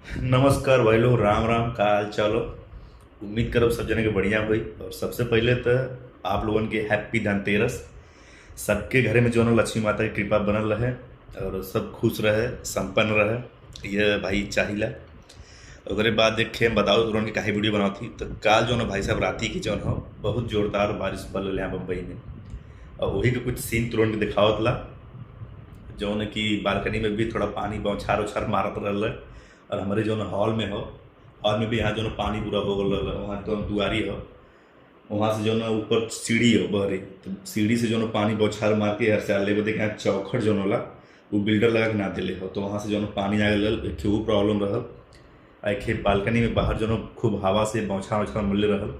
नमस्कार भाई लोग, राम राम। का हाल चाल हो? उम्मीद करब सब जने के बढ़िया हुई। और सबसे पहले तो आप लोगन के हैप्पी धनतेरस। सबके घरे में जो है लक्ष्मी माता की कृपा बनल रहे और सब खुश रहे, संपन्न रहे, ये भाई चाहिला। ओकरे बाद देखे हम बताओ तुरंत की काहे वीडियो बनाती। तो काल जो है भाई साहब राती की जो है बहुत जोरदार बारिश पड़ रहा है बम्बई में। और वही के कुछ सीन तुरंत दिखावत ला। जौन कि बालकनी में भी थोड़ा पानी बौछार उछार मारत रहल। और हमारे जो हॉल में हो, हॉल में भी यहाँ जो पानी पूरा हो गल रहल। वहाँ तो दुआरी हो, वहाँ से जो ना ऊपर सीढ़ी हो बहरी, तो सीढ़ी से जो ना पानी बौछार मार के हर साल ले बदे यहाँ चौखट जो होला वो बिल्डर लगा के ना दिले हो, तो वहाँ से जो ना पानी आ गल। एक वो प्रॉब्लम रहल। आ एक बालकनी में बाहर जो ना खूब हवा से बौछार उछार मिलले रहल,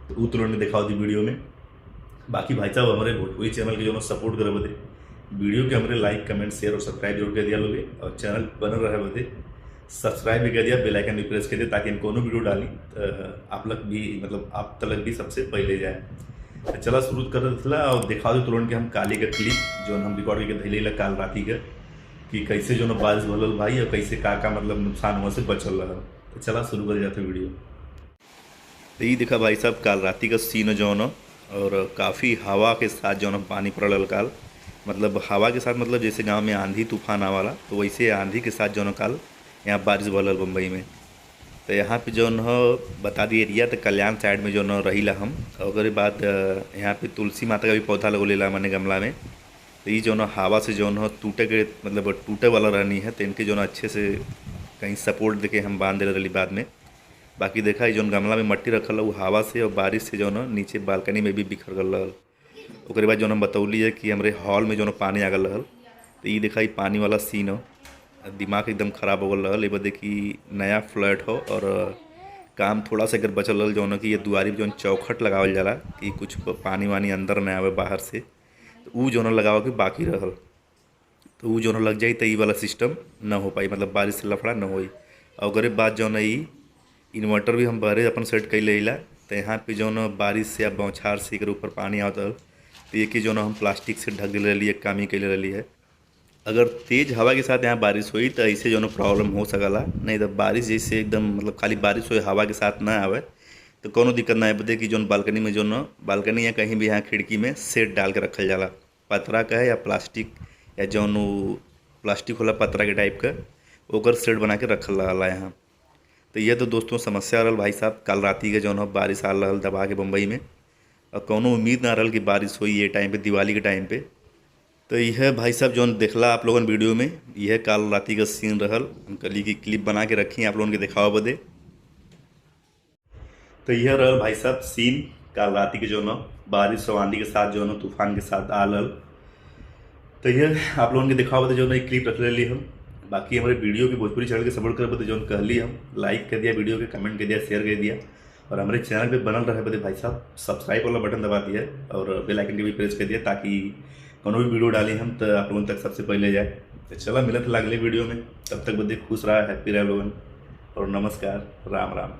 तो वो तुरंत दिखाओ थी वीडियो में। बाकी भाई साहब हमारे भोजपुरी चैनल के जो सपोर्ट करे बदे वीडियो के हमारे लाइक कमेंट शेयर और सब्सक्राइब जरूर कर दिया लोगे। और चैनल बन रहे बदे सब्सक्राइब भी कर दिया, बेल आइकन भी प्रेस कर दिया, ताकि हम कोनो वीडियो डाली आप लोग भी मतलब आप तक भी सबसे पहले जाए। तो चला शुरू कर दिला और दिखा दो तुरंत के हम काली का क्लिप जो हम रिकॉर्ड करके धैले काल राती का, कि कैसे जो बारिश भरल भाई और कैसे का मतलब नुकसान हुआ से बचल रहा। तो चला शुरू कर जाते वीडियो। तो ये देखा भाई साहब काल राती का सीन जो न, और काफ़ी हवा के साथ जो न पानी पड़ल काल। मतलब हवा के साथ मतलब जैसे गांव में आंधी तूफान आवाला, तो वैसे आंधी के साथ जो न काल यहाँ बारिश भरल बम्बई में। तो यहाँ पे जो न बता दी एरिया तो कल्याण साइड में जो न रहीला हम। और बाद यहाँ पे तुलसी माता का भी पौधा लगोलेला मैंने गमला में। तो ये जो न हवा से जो न टूटे के मतलब टूटे वाला रहनी है, तो इनके जो न अच्छे से कहीं सपोर्ट देके हम बांध दे रही बाद में। बाकी देखा ये जो गमला में मट्टी रखल है वो हवा से और बारिश से जो न नीचे बालकनी में भी बिखर गल रहल। ओकरे बाद जो हम बतौली है कि हमारे हॉल में जो पानी आ गल रहल। तो ये देखा ये पानी वाला सीन हो, दिमाग एकदम ख़राब हो गल रहल। ये बदे कि नया फ्लैट हो और काम थोड़ा सा अगर बचल रहल जो कि ये दुआरी पर जो चौखट लगावल जाला कि कुछ पानी वानी अंदर न आवे बाहर से, तो वो जो लगावे के बाकी रहल। तो वो जो लग जाई तो ये वाला सिस्टम न हो पाई, मतलब बारिश से लफड़ा न होई। और ओकरे बाद जो ई इन्वर्टर भी हम बहरे अपन सेट कर लेला। तो यहाँ पे जो बारिश से या बौछार से एक ऊपर पानी आता, तो एक ही जो हम प्लास्टिक से ढक दिले रही, काम ही कैले रही है। अगर तेज़ हवा के साथ यहाँ बारिश हुई तो ऐसे जो प्रॉब्लम हो सकला। नहीं तो बारिश जैसे एकदम मतलब खाली बारिश हो हवा के साथ ना आवे तो कोनो दिक्कत ना है। बदे कि जो बालकनी में जो बालकनी या कहीं भी यहाँ खिड़की में सेट डाल के रखल जाला, पतरा का है या प्लास्टिक, या जो प्लास्टिक होला पतरा के टाइप का, ओकर सेट बना के रखल रहा यहाँ। तो यह तो दोस्तों समस्या रहल भाई साहब काल राती के जो बारिश आ रहल दबा के बम्बई में। और कोनो उम्मीद ना रहल कि बारिश हुई ये टाइम पे, दिवाली के टाइम पे। तो यह भाई साहब जो देखला आप लोगन वीडियो में, यह काल राती का सीन रहल। हम कली की क्लिप बना के रखी आप लोगन के दिखावा बदे। तो यह रहल भाई साहब सीन काल राती के जो बारिश और आंधी के साथ जो तूफान के साथ आ रहल। तो यह आप लोगन के दिखावा बदे जो क्लिप रख ले हम। बाकी हमारे वीडियो के भोजपुरी चैनल के सपोर्ट करे बदे जो कहली हम लाइक कर दिया, वीडियो के कमेंट कर दिया, शेयर कर दिया। और हमारे चैनल पे बनल रहे बदे भाई साहब सब्सक्राइब वाला बटन दबा दिया और बेल आइकन के भी प्रेस कर दिया, ताकि कोनो भी वीडियो डाली हम तो आप लोगों तक सबसे पहले जाए। तो चला मिलत अगले वीडियो में, तब तक बदे खुश रहा, हैप्पी रहा लोगन। और नमस्कार, राम राम।